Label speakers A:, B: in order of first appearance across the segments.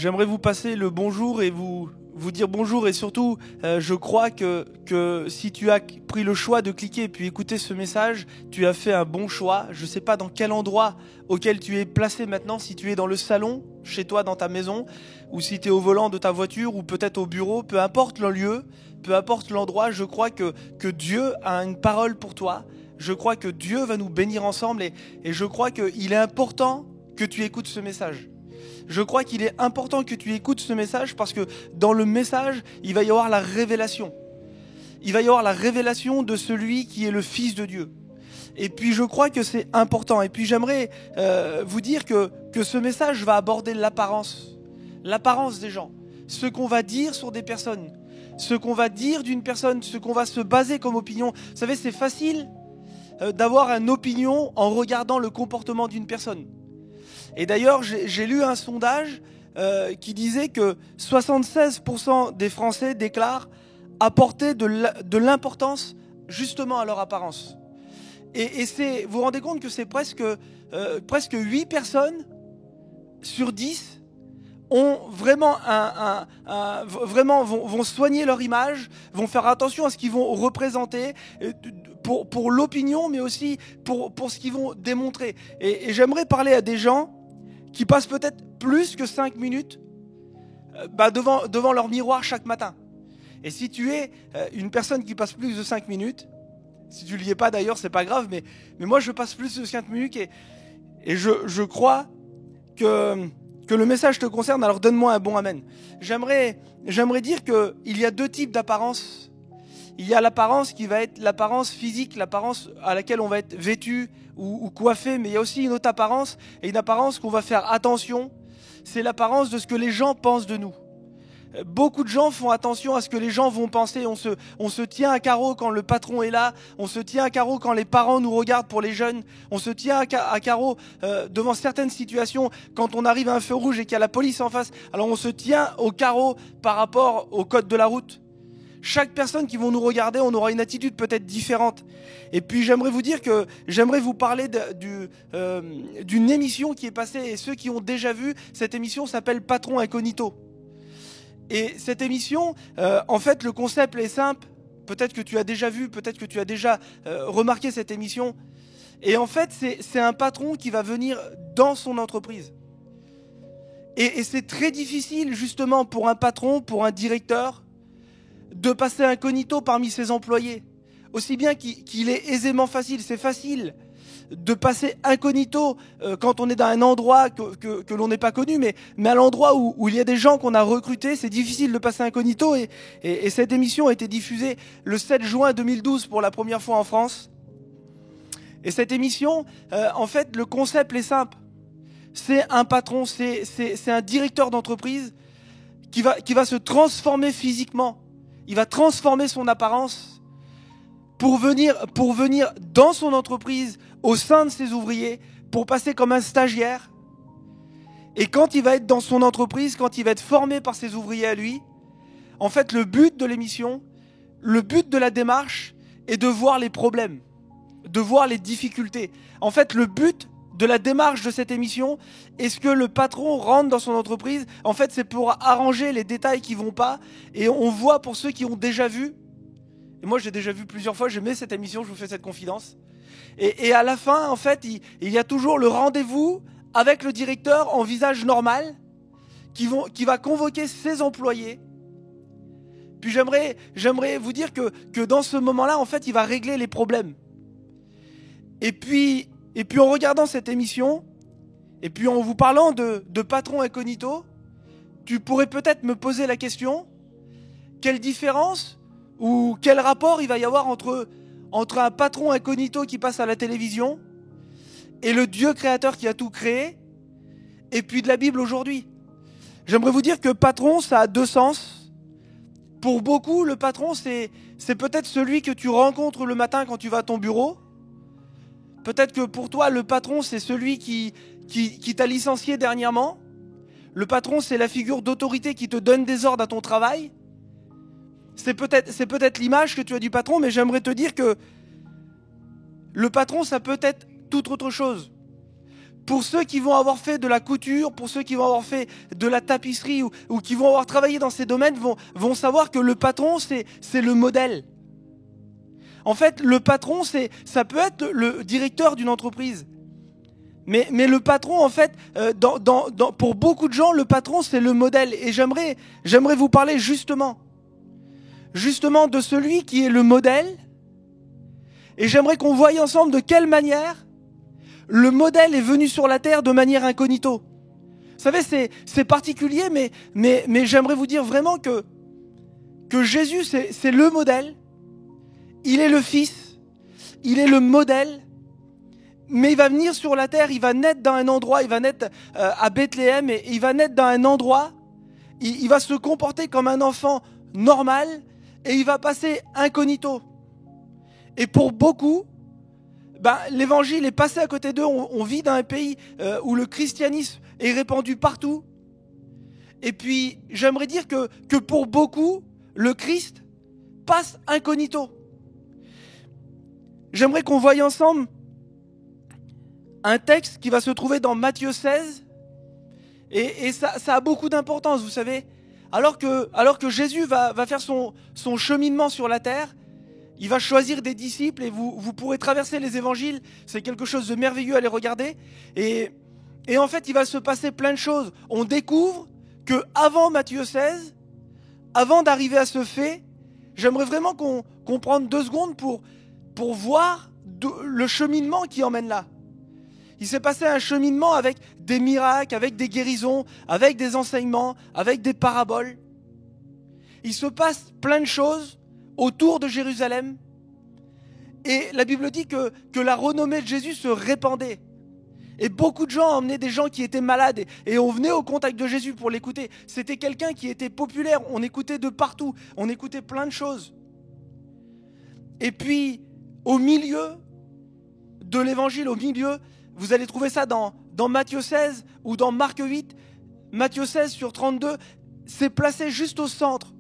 A: j'aimerais vous passer le bonjour et vous dire bonjour. Et surtout, je crois que si tu as pris le choix de cliquer et puis écouter ce message, tu as fait un bon choix. Je ne sais pas dans quel endroit auquel tu es placé maintenant, si tu es dans le salon, chez toi, dans ta maison, ou si tu es au volant de ta voiture, ou peut-être au bureau, peu importe le lieu, peu importe l'endroit, je crois que Dieu a une parole pour toi. Je crois que Dieu va nous bénir ensemble et je crois qu'il est important que tu écoutes ce message. Je crois qu'il est important que tu écoutes ce message parce que dans le message, il va y avoir la révélation. Il va y avoir la révélation de celui qui est le Fils de Dieu. Et puis je crois que c'est important. Et puis j'aimerais vous dire que ce message va aborder l'apparence des gens. Ce qu'on va dire sur des personnes, ce qu'on va dire d'une personne, ce qu'on va se baser comme opinion. Vous savez, c'est facile d'avoir une opinion en regardant le comportement d'une personne. Et d'ailleurs, j'ai lu un sondage qui disait que 76% des Français déclarent apporter de l'importance justement à leur apparence. Et vous vous rendez compte que c'est presque 8 personnes sur 10 ont vraiment vont soigner leur image, vont faire attention à ce qu'ils vont représenter pour l'opinion, mais aussi pour ce qu'ils vont démontrer. Et j'aimerais parler à des gens qui passent peut-être plus que 5 minutes devant leur miroir chaque matin. Et si tu es une personne qui passe plus de 5 minutes, si tu ne l'y es pas d'ailleurs, c'est pas grave, mais moi je passe plus de 5 minutes et je crois que le message te concerne, alors donne-moi un bon amen. J'aimerais dire qu'il y a 2 types d'apparence. Il y a l'apparence qui va être l'apparence physique, l'apparence à laquelle on va être vêtu ou coiffé, mais il y a aussi une autre apparence, et une apparence qu'on va faire attention, c'est l'apparence de ce que les gens pensent de nous. Beaucoup de gens font attention à ce que les gens vont penser. On se tient à carreau quand le patron est là. On se tient à carreau quand les parents nous regardent pour les jeunes. On se tient à carreau devant certaines situations quand on arrive à un feu rouge et qu'il y a la police en face. Alors on se tient au carreau par rapport au code de la route. Chaque personne qui va nous regarder, on aura une attitude peut-être différente. Et puis j'aimerais vous dire que j'aimerais vous parler d'une émission qui est passée. Et ceux qui ont déjà vu, cette émission s'appelle Patron Incognito. Et cette émission, en fait, le concept est simple. Peut-être que tu as déjà vu, peut-être que tu as déjà remarqué cette émission. Et en fait, c'est un patron qui va venir dans son entreprise. Et c'est très difficile, justement, pour un patron, pour un directeur, de passer incognito parmi ses employés. Aussi bien qu'il est aisément facile, c'est facile de passer incognito quand on est dans un endroit que l'on n'est pas connu, mais à l'endroit où il y a des gens qu'on a recrutés, c'est difficile de passer incognito. Et cette émission a été diffusée le 7 juin 2012 pour la première fois en France. Et cette émission, en fait, le concept est simple. C'est un patron, c'est un directeur d'entreprise qui va se transformer physiquement. Il va transformer son apparence pour venir dans son entreprise, au sein de ses ouvriers, pour passer comme un stagiaire. Et quand il va être dans son entreprise, quand il va être formé par ses ouvriers à lui, en fait, le but de l'émission, le but de la démarche est de voir les problèmes, de voir les difficultés. En fait, le but de la démarche de cette émission, est-ce que le patron rentre dans son entreprise? En fait, c'est pour arranger les détails qui vont pas. Et on voit pour ceux qui ont déjà vu, et moi j'ai déjà vu plusieurs fois, j'aimais cette émission, je vous fais cette confidence. Et à la fin, en fait, il y a toujours le rendez-vous avec le directeur en visage normal qui va convoquer ses employés. Puis j'aimerais vous dire que dans ce moment-là, en fait, il va régler les problèmes. Et puis en regardant cette émission, et puis en vous parlant de patron incognito, tu pourrais peut-être me poser la question, quelle différence ou quel rapport il va y avoir entre un patron incognito qui passe à la télévision et le Dieu créateur qui a tout créé, et puis de la Bible aujourd'hui. J'aimerais vous dire que patron, ça a 2 sens. Pour beaucoup, le patron, c'est peut-être celui que tu rencontres le matin quand tu vas à ton bureau. Peut-être que pour toi, le patron, c'est celui qui t'a licencié dernièrement. Le patron, c'est la figure d'autorité qui te donne des ordres à ton travail. C'est peut-être l'image que tu as du patron, mais j'aimerais te dire que le patron, ça peut être toute autre chose. pour ceux qui vont avoir fait de la couture, pour ceux qui vont avoir fait de la tapisserie ou qui vont avoir travaillé dans ces domaines vont savoir que le patron, c'est le modèle. En fait, le patron, ça peut être le directeur d'une entreprise. Mais le patron, en fait, pour beaucoup de gens, le patron, c'est le modèle. Et j'aimerais vous parler justement de celui qui est le modèle. Et j'aimerais qu'on voie ensemble de quelle manière le modèle est venu sur la terre de manière incognito. Vous savez, c'est particulier, mais j'aimerais vous dire vraiment que Jésus, c'est le modèle. Il est le Fils, il est le modèle, mais il va venir sur la terre, il va naître dans un endroit, il va naître à Bethléem, et il va naître dans un endroit, il va se comporter comme un enfant normal, et il va passer incognito. Et pour beaucoup, l'évangile est passé à côté d'eux, on vit dans un pays où le christianisme est répandu partout, et puis j'aimerais dire que pour beaucoup, le Christ passe incognito. J'aimerais qu'on voie ensemble un texte qui va se trouver dans Matthieu 16. Et ça a beaucoup d'importance, vous savez. Alors que Jésus va faire son cheminement sur la terre, il va choisir des disciples et vous pourrez traverser les évangiles. C'est quelque chose de merveilleux à les regarder. Et en fait, il va se passer plein de choses. On découvre qu'avant Matthieu 16, avant d'arriver à ce fait, j'aimerais vraiment qu'on prenne 2 secondes pour voir le cheminement qui emmène là. Il s'est passé un cheminement avec des miracles, avec des guérisons, avec des enseignements, avec des paraboles. Il se passe plein de choses autour de Jérusalem. Et la Bible dit que la renommée de Jésus se répandait. Et beaucoup de gens emmenaient des gens qui étaient malades et on venait au contact de Jésus pour l'écouter. C'était quelqu'un qui était populaire, on écoutait de partout, on écoutait plein de choses. Et puis, au milieu de l'évangile, vous allez trouver ça dans Matthieu 16 ou dans Marc 8. Matthieu 16 sur 32, c'est placé juste au centre.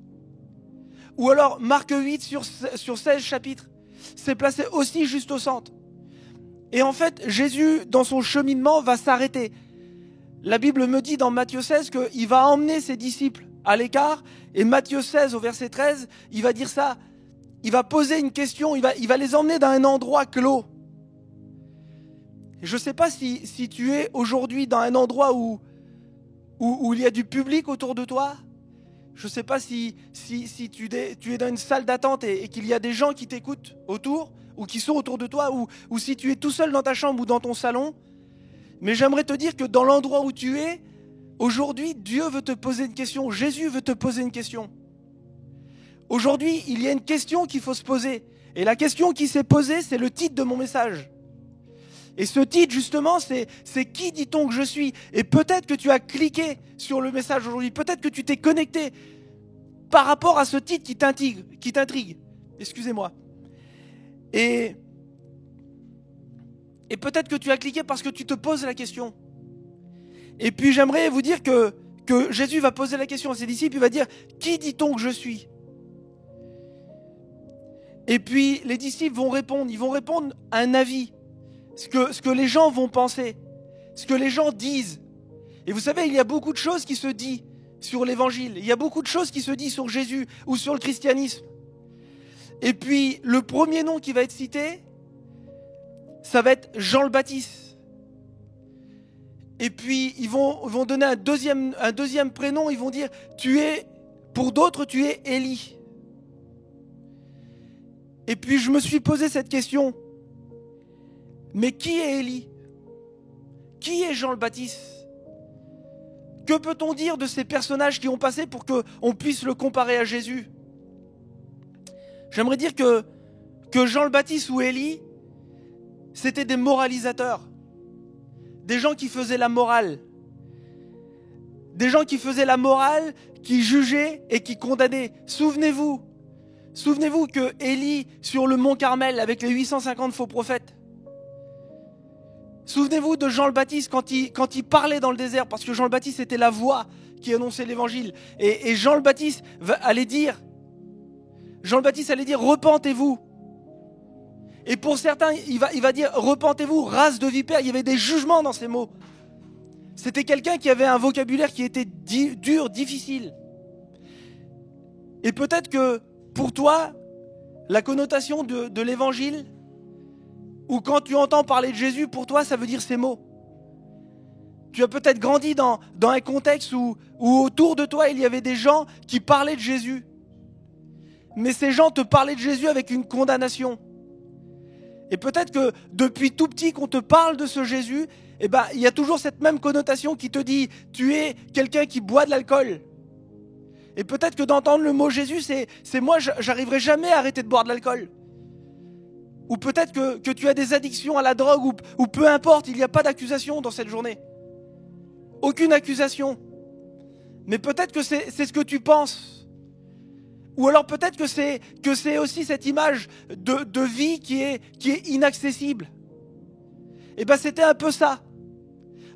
A: Ou alors Marc 8 sur 16 chapitres, c'est placé aussi juste au centre. Et en fait, Jésus, dans son cheminement, va s'arrêter. La Bible me dit dans Matthieu 16 qu'il va emmener ses disciples à l'écart. Et Matthieu 16 au verset 13, il va dire ça. Il va poser une question, il va les emmener dans un endroit clos. Je ne sais pas si tu es aujourd'hui dans un endroit où il y a du public autour de toi. Je ne sais pas si tu es dans une salle d'attente et qu'il y a des gens qui t'écoutent autour ou qui sont autour de toi ou si tu es tout seul dans ta chambre ou dans ton salon. Mais j'aimerais te dire que dans l'endroit où tu es, aujourd'hui, Dieu veut te poser une question. Jésus veut te poser une question. Aujourd'hui, il y a une question qu'il faut se poser. Et la question qui s'est posée, c'est le titre de mon message. Et ce titre, justement, c'est « Qui dit-on que je suis ?» Et peut-être que tu as cliqué sur le message aujourd'hui. Peut-être que tu t'es connecté par rapport à ce titre qui t'intrigue. Excusez-moi. Et peut-être que tu as cliqué parce que tu te poses la question. Et puis j'aimerais vous dire que Jésus va poser la question à ses disciples. Il va dire « Qui dit-on que je suis ?» Et puis les disciples vont répondre. Ils vont répondre à un avis. Ce que les gens vont penser. Ce que les gens disent. Et vous savez, il y a beaucoup de choses qui se disent sur l'évangile. Il y a beaucoup de choses qui se disent sur Jésus ou sur le christianisme. Et puis le premier nom qui va être cité, ça va être Jean le Baptiste. Et puis ils vont donner un deuxième prénom. Ils vont dire, pour d'autres, tu es Élie. Et puis je me suis posé cette question. Mais qui est Élie? Qui est Jean le Baptiste? Que peut-on dire de ces personnages qui ont passé pour qu'on puisse le comparer à Jésus? J'aimerais dire que Jean le Baptiste ou Élie, c'était des moralisateurs. Des gens qui faisaient la morale. Des gens qui faisaient la morale, qui jugeaient et qui condamnaient. Souvenez-vous que Élie, sur le mont Carmel, avec les 850 faux prophètes, souvenez-vous de Jean le Baptiste quand il parlait dans le désert, parce que Jean le Baptiste était la voix qui annonçait l'évangile. Et Jean le Baptiste allait dire, repentez-vous. Et pour certains, il va dire « Repentez-vous, race de vipères ». Il y avait des jugements dans ces mots. C'était quelqu'un qui avait un vocabulaire qui était dur, difficile. Et peut-être que pour toi, la connotation de l'évangile, ou quand tu entends parler de Jésus, pour toi, ça veut dire ces mots. Tu as peut-être grandi dans un contexte où autour de toi, il y avait des gens qui parlaient de Jésus. Mais ces gens te parlaient de Jésus avec une condamnation. Et peut-être que depuis tout petit qu'on te parle de ce Jésus, eh ben, il y a toujours cette même connotation qui te dit « tu es quelqu'un qui boit de l'alcool ». Et peut-être que d'entendre le mot Jésus, c'est moi, j'arriverai jamais à arrêter de boire de l'alcool. Ou peut-être que tu as des addictions à la drogue, ou peu importe, il n'y a pas d'accusation dans cette journée. Aucune accusation. Mais peut-être que c'est ce que tu penses. Ou alors peut-être que c'est aussi cette image de vie qui est inaccessible. Et bien c'était un peu ça.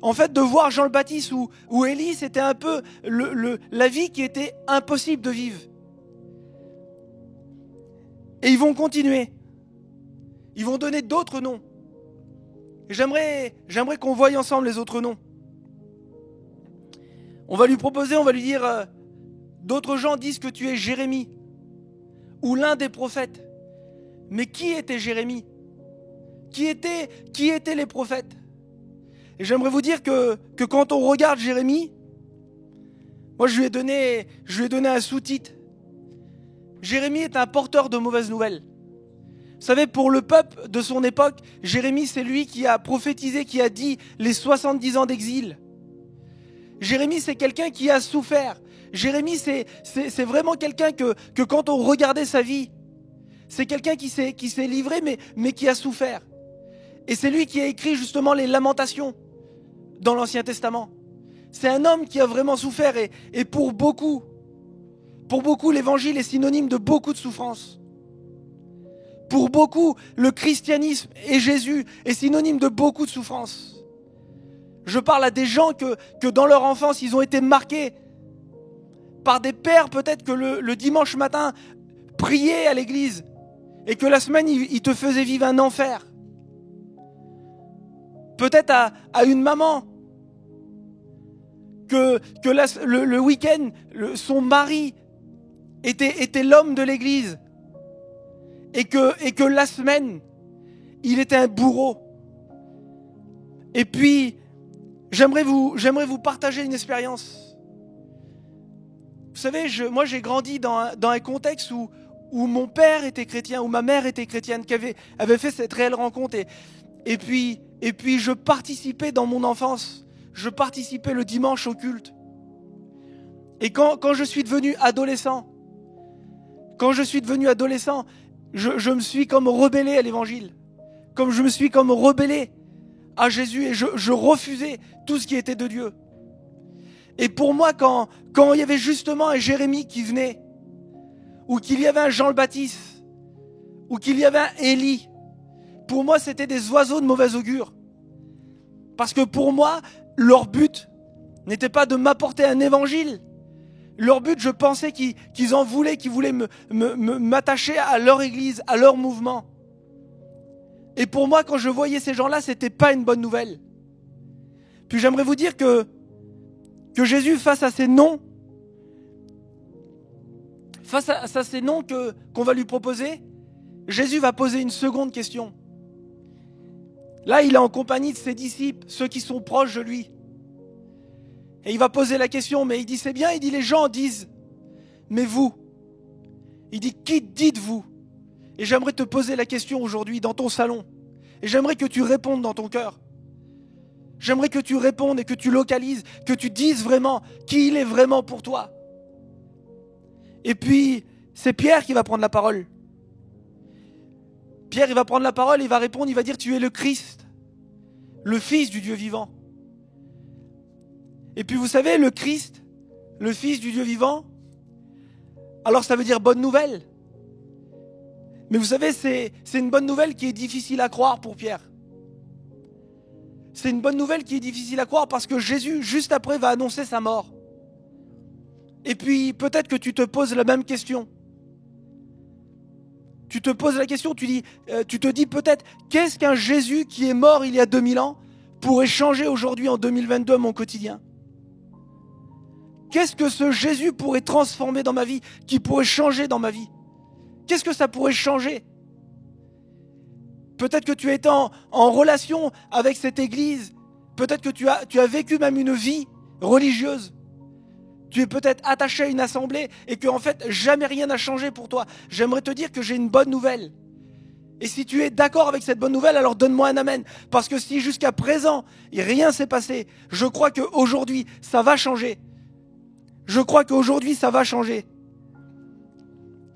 A: En fait, de voir Jean le Baptiste ou Élie, c'était un peu la vie qui était impossible de vivre. Et ils vont continuer. Ils vont donner d'autres noms. Et j'aimerais qu'on voie ensemble les autres noms. On va lui proposer, on va lui dire, d'autres gens disent que tu es Jérémie ou l'un des prophètes. Mais qui était Jérémie ? Qui étaient les prophètes ? Et j'aimerais vous dire que quand on regarde Jérémie, moi je lui ai donné un sous-titre. Jérémie est un porteur de mauvaises nouvelles. Vous savez, pour le peuple de son époque, Jérémie c'est lui qui a prophétisé, qui a dit les 70 ans d'exil. Jérémie c'est quelqu'un qui a souffert. Jérémie c'est vraiment quelqu'un que quand on regardait sa vie, c'est quelqu'un qui s'est livré mais qui a souffert. Et c'est lui qui a écrit justement les Lamentations dans l'Ancien Testament. C'est un homme qui a vraiment souffert et pour beaucoup, l'évangile est synonyme de beaucoup de souffrance. Pour beaucoup, le christianisme et Jésus est synonyme de beaucoup de souffrance. Je parle à des gens que dans leur enfance, ils ont été marqués par des pères peut-être que le dimanche matin priaient à l'église et que la semaine, ils te faisaient vivre un enfer. Peut-être à une maman que le week-end, son mari était l'homme de l'église et que la semaine, il était un bourreau. Et puis, j'aimerais vous partager une expérience. Vous savez, moi j'ai grandi dans un contexte où mon père était chrétien, où ma mère était chrétienne, qui avait fait cette réelle rencontre. Et puis je participais dans mon enfance, je participais le dimanche au culte. Et quand je suis devenu adolescent, je me suis comme rebellé à l'évangile, comme je me suis comme rebellé à Jésus et je refusais tout ce qui était de Dieu. Et pour moi, quand il y avait justement un Jérémie qui venait, ou qu'il y avait un Jean le Baptiste, ou qu'il y avait un Élie, pour moi, c'était des oiseaux de mauvais augure. Parce que pour moi, leur but n'était pas de m'apporter un évangile. Leur but, je pensais qu'ils en voulaient, qu'ils voulaient m'attacher à leur église, à leur mouvement. Et pour moi, quand je voyais ces gens-là, c'était pas une bonne nouvelle. Puis j'aimerais vous dire que Jésus, face à ces noms, qu'on va lui proposer, Jésus va poser une seconde question. Là, il est en compagnie de ses disciples, ceux qui sont proches de lui. Et il va poser la question, mais il dit, c'est bien, il dit, les gens disent, mais vous, il dit, qui dites-vous ? Et j'aimerais te poser la question aujourd'hui dans ton salon. Et j'aimerais que tu répondes dans ton cœur. J'aimerais que tu répondes et que tu localises, que tu dises vraiment qui il est vraiment pour toi. Et puis, c'est Pierre qui va prendre la parole. Pierre, il va prendre la parole, il va répondre, il va dire, tu es le Christ, le Fils du Dieu vivant. Et puis vous savez, le Christ, le Fils du Dieu vivant, alors ça veut dire bonne nouvelle. Mais vous savez, c'est une bonne nouvelle qui est difficile à croire pour Pierre. C'est une bonne nouvelle qui est difficile à croire parce que Jésus, juste après, va annoncer sa mort. Et puis, peut-être que tu te poses la même question. tu te poses la question, tu te dis peut-être, qu'est-ce qu'un Jésus qui est mort il y a 2000 ans pourrait changer aujourd'hui en 2022 mon quotidien? Qu'est-ce que ce Jésus pourrait transformer dans ma vie, qui pourrait changer dans ma vie? Qu'est-ce que ça pourrait changer? Peut-être que tu es en relation avec cette église. Peut-être que tu as vécu même une vie religieuse. Tu es peut-être attaché à une assemblée et que en fait jamais rien n'a changé pour toi. J'aimerais te dire que j'ai une bonne nouvelle. Et si tu es d'accord avec cette bonne nouvelle, alors donne-moi un amen. Parce que si jusqu'à présent rien s'est passé, je crois qu'aujourd'hui ça va changer. Je crois qu'aujourd'hui ça va changer.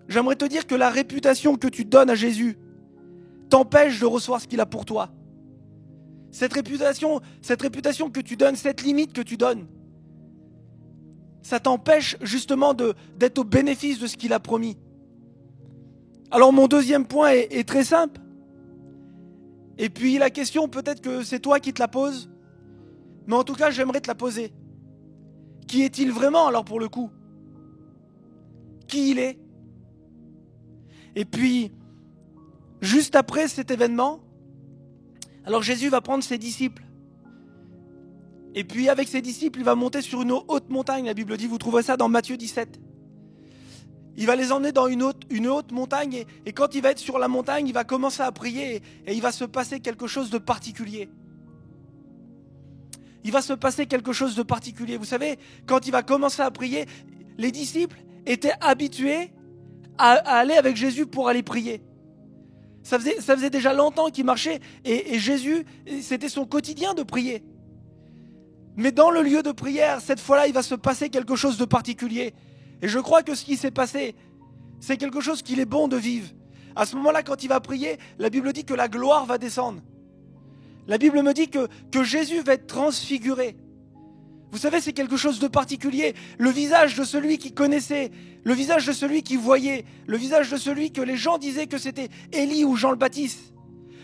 A: J'aimerais te dire que la réputation que tu donnes à Jésus t'empêche de recevoir ce qu'il a pour toi. Cette réputation que tu donnes, cette limite que tu donnes, ça t'empêche justement d'être au bénéfice de ce qu'il a promis. Alors mon deuxième point est très simple. Et puis la question, peut-être que c'est toi qui te la poses, mais en tout cas j'aimerais te la poser. Qui est-il vraiment alors pour le coup? Qui il est? Et puis, juste après cet événement, alors Jésus va prendre ses disciples. Et puis avec ses disciples, il va monter sur une haute montagne, la Bible dit, vous trouverez ça dans Matthieu 17. Il va les emmener dans une haute montagne et quand il va être sur la montagne, il va commencer à prier et il va se passer quelque chose de particulier. Il va se passer quelque chose de particulier. Vous savez, quand il va commencer à prier, les disciples étaient habitués à aller avec Jésus pour aller prier. Ça faisait déjà longtemps qu'il marchait et Jésus, c'était son quotidien de prier. Mais dans le lieu de prière, cette fois-là, il va se passer quelque chose de particulier. Et je crois que ce qui s'est passé, c'est quelque chose qu'il est bon de vivre. À ce moment-là, quand il va prier, la Bible dit que la gloire va descendre. La Bible me dit que Jésus va être transfiguré. Vous savez, c'est quelque chose de particulier. Le visage de celui qui connaissait, le visage de celui qui voyait, le visage de celui que les gens disaient que c'était Élie ou Jean le Baptiste.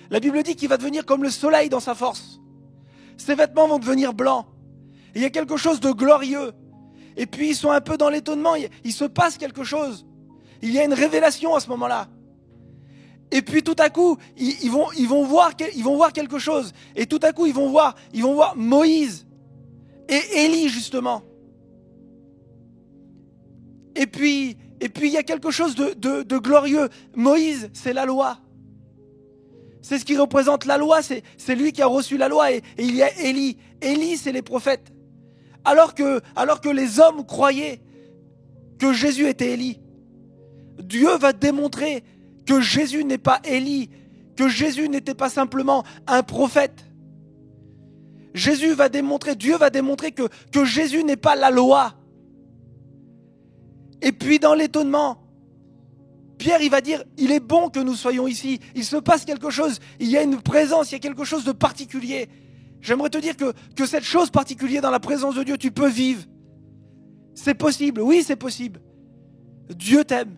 A: La Bible dit qu'il va devenir comme le soleil dans sa force. Ses vêtements vont devenir blancs. Et il y a quelque chose de glorieux. Et puis ils sont un peu dans l'étonnement. Il se passe quelque chose. Il y a une révélation à ce moment-là. Et puis tout à coup, ils vont voir quelque chose. Et tout à coup, ils vont voir Moïse et Élie justement. Et puis il y a quelque chose de glorieux. Moïse, c'est la loi. C'est ce qui représente la loi. C'est lui qui a reçu la loi. Et il y a Élie. Élie, c'est les prophètes. Alors que les hommes croyaient que Jésus était Élie, Dieu va démontrer que Jésus n'est pas Élie, que Jésus n'était pas simplement un prophète. Dieu va démontrer que Jésus n'est pas la loi. Et puis dans l'étonnement, Pierre il va dire, il est bon que nous soyons ici, il se passe quelque chose, il y a une présence, il y a quelque chose de particulier. J'aimerais te dire que cette chose particulière dans la présence de Dieu, tu peux vivre. C'est possible, oui c'est possible. Dieu t'aime.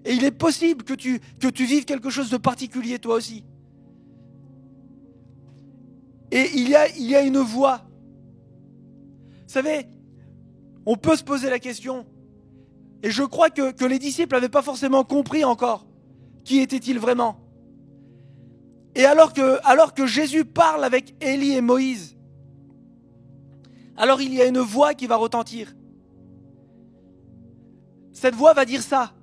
A: Et il est possible que tu vives quelque chose de particulier toi aussi. Et il y a une voie. Vous savez, on peut se poser la question. Et je crois que les disciples n'avaient pas forcément compris encore. Qui était-il vraiment? Et alors que Jésus parle avec Élie et Moïse, alors il y a une voix qui va retentir. Cette voix va dire ça.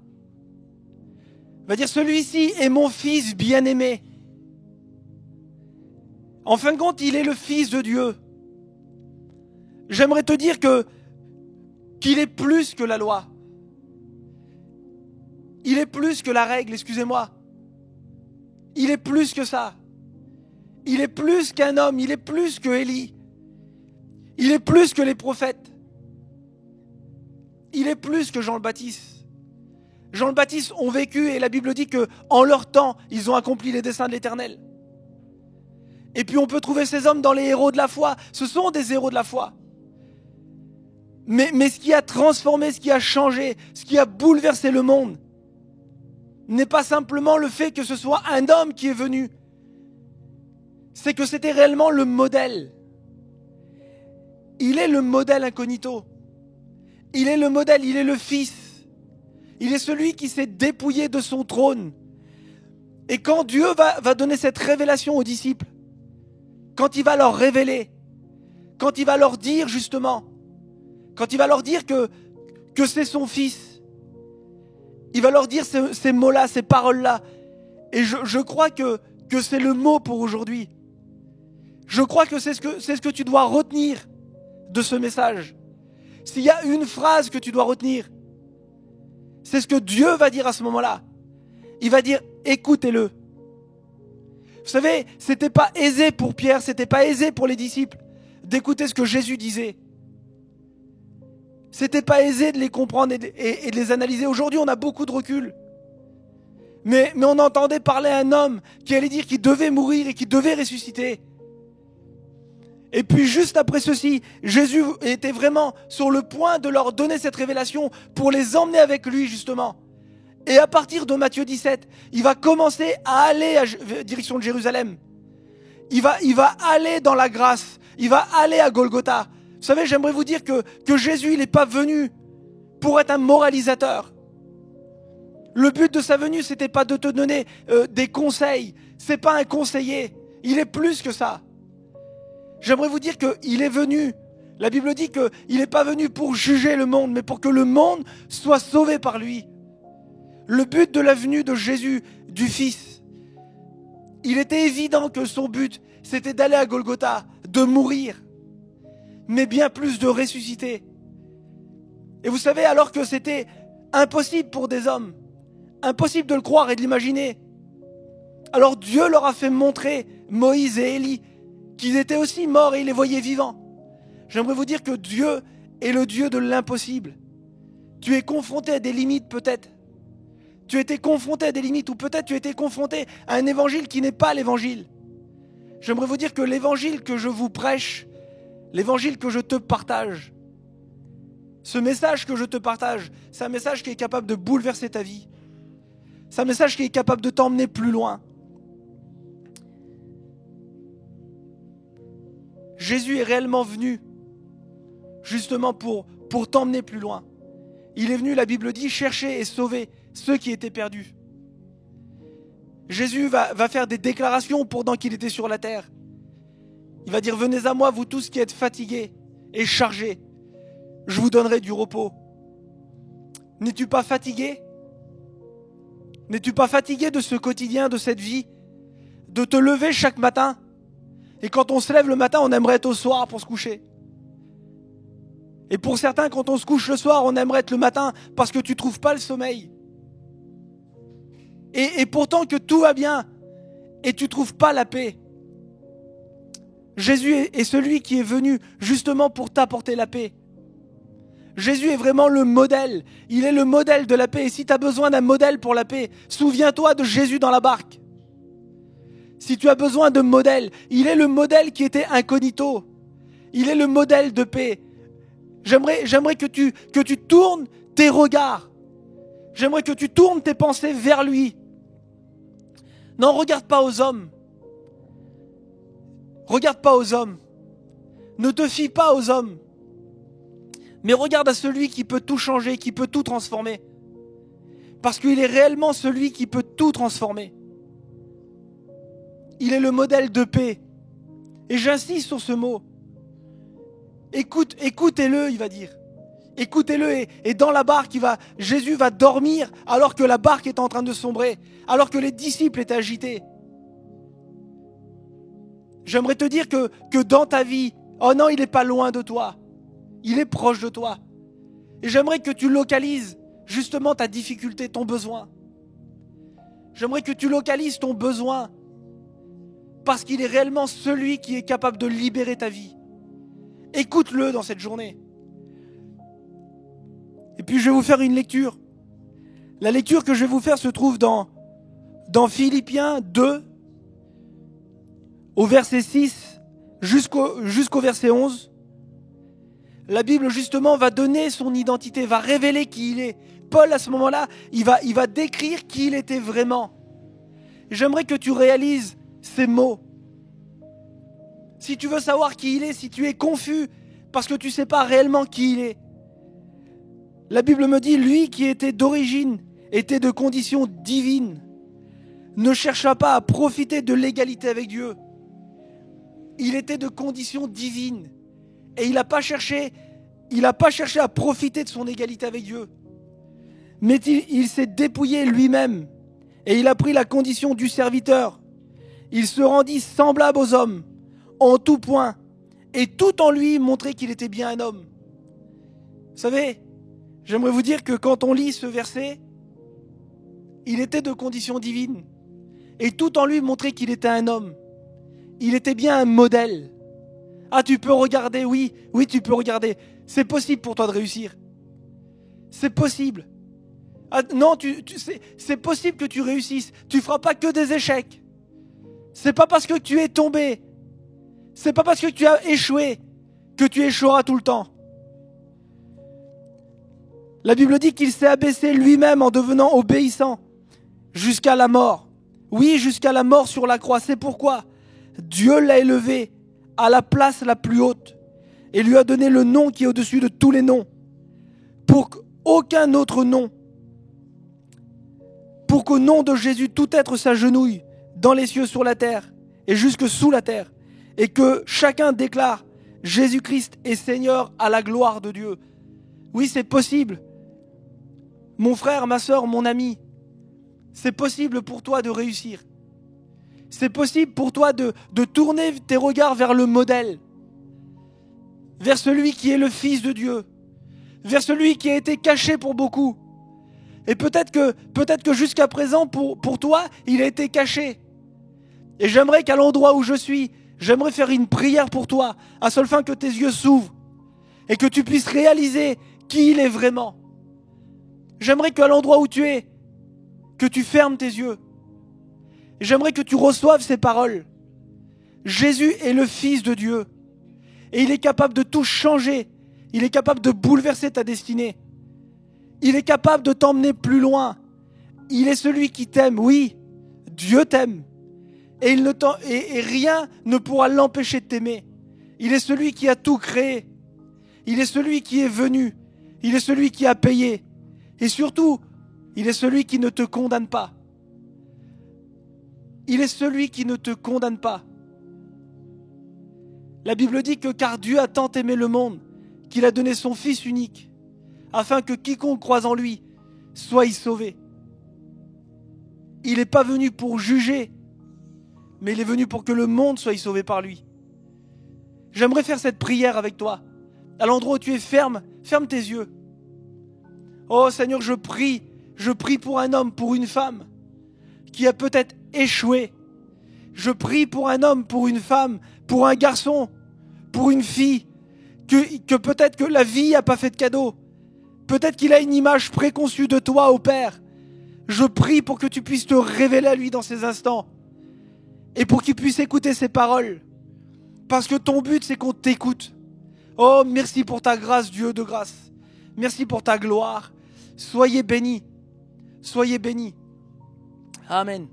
A: Va dire, celui-ci est mon fils bien-aimé. En fin de compte, il est le fils de Dieu. J'aimerais te dire qu'il est plus que la loi. Il est plus que la règle, excusez-moi. Il est plus que ça. Il est plus qu'un homme, il est plus que Élie. Il est plus que les prophètes. Il est plus que Jean le Baptiste. Jean le Baptiste ont vécu et la Bible dit qu'en leur temps, ils ont accompli les desseins de l'Éternel. Et puis on peut trouver ces hommes dans les héros de la foi. Ce sont des héros de la foi. Mais ce qui a transformé, ce qui a changé, ce qui a bouleversé le monde, n'est pas simplement le fait que ce soit un homme qui est venu. C'est que c'était réellement le modèle. Il est le modèle incognito. Il est le modèle, il est le fils. Il est celui qui s'est dépouillé de son trône Et quand Dieu va donner cette révélation aux disciples, quand il va leur révéler, quand il va leur dire justement, quand il va leur dire que c'est son fils, il va leur dire ces mots-là, ces paroles-là. Et je crois que c'est le mot pour aujourd'hui. Je crois que c'est ce que tu dois retenir de ce message. S'il y a une phrase que tu dois retenir, c'est ce que Dieu va dire à ce moment-là. Il va dire, écoutez-le. Vous savez, c'était pas aisé pour Pierre, c'était pas aisé pour les disciples d'écouter ce que Jésus disait. C'était pas aisé de les comprendre et de les analyser. Aujourd'hui, on a beaucoup de recul. Mais on entendait parler à un homme qui allait dire qu'il devait mourir et qu'il devait ressusciter. Et puis juste après ceci, Jésus était vraiment sur le point de leur donner cette révélation pour les emmener avec lui justement. Et à partir de Matthieu 17, il va commencer à aller en direction de Jérusalem. Il va aller dans la grâce. Il va aller à Golgotha. Vous savez, j'aimerais vous dire que Jésus, il n'est pas venu pour être un moralisateur. Le but de sa venue, c'était pas de te donner des conseils. C'est pas un conseiller. Il est plus que ça. J'aimerais vous dire qu'il est venu. La Bible dit qu'il n'est pas venu pour juger le monde, mais pour que le monde soit sauvé par lui. Le but de la venue de Jésus, du Fils, il était évident que son but, c'était d'aller à Golgotha, de mourir, mais bien plus de ressusciter. Et vous savez, alors que c'était impossible pour des hommes, impossible de le croire et de l'imaginer, alors Dieu leur a fait montrer, Moïse et Élie, qu'ils étaient aussi morts et ils les voyaient vivants. J'aimerais vous dire que Dieu est le Dieu de l'impossible. Tu es confronté à des limites peut-être. Tu étais confronté à des limites ou peut-être tu étais confronté à un évangile qui n'est pas l'évangile. J'aimerais vous dire que l'évangile que je vous prêche, l'évangile que je te partage, ce message que je te partage, c'est un message qui est capable de bouleverser ta vie. C'est un message qui est capable de t'emmener plus loin. Jésus est réellement venu justement pour t'emmener plus loin. Il est venu, la Bible dit, chercher et sauver ceux qui étaient perdus. Jésus va faire des déclarations pendant qu'il était sur la terre. Il va dire, venez à moi, vous tous qui êtes fatigués et chargés. Je vous donnerai du repos. N'es-tu pas fatigué? N'es-tu pas fatigué de ce quotidien, de cette vie? De te lever chaque matin? Et quand on se lève le matin, on aimerait être au soir pour se coucher. Et pour certains, quand on se couche le soir, on aimerait être le matin parce que tu ne trouves pas le sommeil. Et pourtant que tout va bien et tu ne trouves pas la paix. Jésus est celui qui est venu justement pour t'apporter la paix. Jésus est vraiment le modèle. Il est le modèle de la paix. Et si tu as besoin d'un modèle pour la paix, souviens-toi de Jésus dans la barque. Si tu as besoin de modèle, il est le modèle qui était incognito. Il est le modèle de paix. J'aimerais que tu tournes tes regards. J'aimerais que tu tournes tes pensées vers lui. Non, regarde pas aux hommes. Regarde pas aux hommes. Ne te fie pas aux hommes. Mais regarde à celui qui peut tout changer, qui peut tout transformer. Parce qu'il est réellement celui qui peut tout transformer. Il est le modèle de paix. Et j'insiste sur ce mot. Écoutez-le, il va dire. Écoutez-le et dans la barque, Jésus va dormir alors que la barque est en train de sombrer, alors que les disciples étaient agités. J'aimerais te dire que dans ta vie, oh non, il n'est pas loin de toi. Il est proche de toi. Et j'aimerais que tu localises justement ta difficulté, ton besoin. J'aimerais que tu localises ton besoin parce qu'il est réellement celui qui est capable de libérer ta vie. Écoute-le dans cette journée. Et puis je vais vous faire une lecture. La lecture que je vais vous faire se trouve dans Philippiens 2, au verset 6 jusqu'au verset 11. La Bible justement va donner son identité, va révéler qui il est. Paul à ce moment-là, il va décrire qui il était vraiment. J'aimerais que tu réalises ces mots. Si tu veux savoir qui il est, si tu es confus parce que tu ne sais pas réellement qui il est, la Bible me dit, lui qui était d'origine, était de condition divine, ne chercha pas à profiter de l'égalité avec Dieu. Il était de condition divine. Et il n'a pas cherché à profiter de son égalité avec Dieu. Mais il s'est dépouillé lui-même. Et il a pris la condition du serviteur. Il se rendit semblable aux hommes, en tout point. Et tout en lui montrait qu'il était bien un homme. Vous savez, j'aimerais vous dire que quand on lit ce verset, il était de condition divine. Et tout en lui montrait qu'il était un homme. Il était bien un modèle. Ah, tu peux regarder, oui, tu peux regarder. C'est possible pour toi de réussir. C'est possible. Ah, non, c'est possible que tu réussisses. Tu ne feras pas que des échecs. C'est pas parce que tu es tombé, c'est pas parce que tu as échoué que tu échoueras tout le temps. La Bible dit qu'il s'est abaissé lui-même en devenant obéissant jusqu'à la mort. Oui, jusqu'à la mort sur la croix. C'est pourquoi Dieu l'a élevé à la place la plus haute et lui a donné le nom qui est au-dessus de tous les noms, pour qu'aucun autre nom, pour qu'au nom de Jésus tout être s'agenouille dans les cieux, sur la terre et jusque sous la terre, et que chacun déclare Jésus-Christ est Seigneur à la gloire de Dieu. Oui, c'est possible. Mon frère, ma sœur, mon ami, c'est possible pour toi de réussir. C'est possible pour toi de tourner tes regards vers le modèle, vers celui qui est le Fils de Dieu, vers celui qui a été caché pour beaucoup. Et peut-être que jusqu'à présent, pour toi, il a été caché. Et j'aimerais qu'à l'endroit où je suis, j'aimerais faire une prière pour toi, à seule fin que tes yeux s'ouvrent et que tu puisses réaliser qui il est vraiment. J'aimerais qu'à l'endroit où tu es, que tu fermes tes yeux. Et j'aimerais que tu reçoives ces paroles. Jésus est le Fils de Dieu. Et il est capable de tout changer. Il est capable de bouleverser ta destinée. Il est capable de t'emmener plus loin. Il est celui qui t'aime. Oui, Dieu t'aime. Et rien ne pourra l'empêcher de t'aimer. Il est celui qui a tout créé. Il est celui qui est venu. Il est celui qui a payé. Et surtout, il est celui qui ne te condamne pas. Il est celui qui ne te condamne pas. La Bible dit que car Dieu a tant aimé le monde, qu'il a donné son Fils unique, afin que quiconque croise en lui soit sauvé. Il n'est pas venu pour juger, mais il est venu pour que le monde soit sauvé par lui. J'aimerais faire cette prière avec toi. À l'endroit où tu es, ferme tes yeux. Oh Seigneur, je prie pour un homme, pour une femme qui a peut-être échoué. Je prie pour un homme, pour une femme, pour un garçon, pour une fille, que peut-être que la vie n'a pas fait de cadeau. Peut-être qu'il a une image préconçue de toi, ô Père. Je prie pour que tu puisses te révéler à lui dans ces instants. Et pour qu'il puisse écouter ces paroles. Parce que ton but, c'est qu'on t'écoute. Oh, merci pour ta grâce, Dieu de grâce. Merci pour ta gloire. Soyez bénis. Soyez bénis. Amen.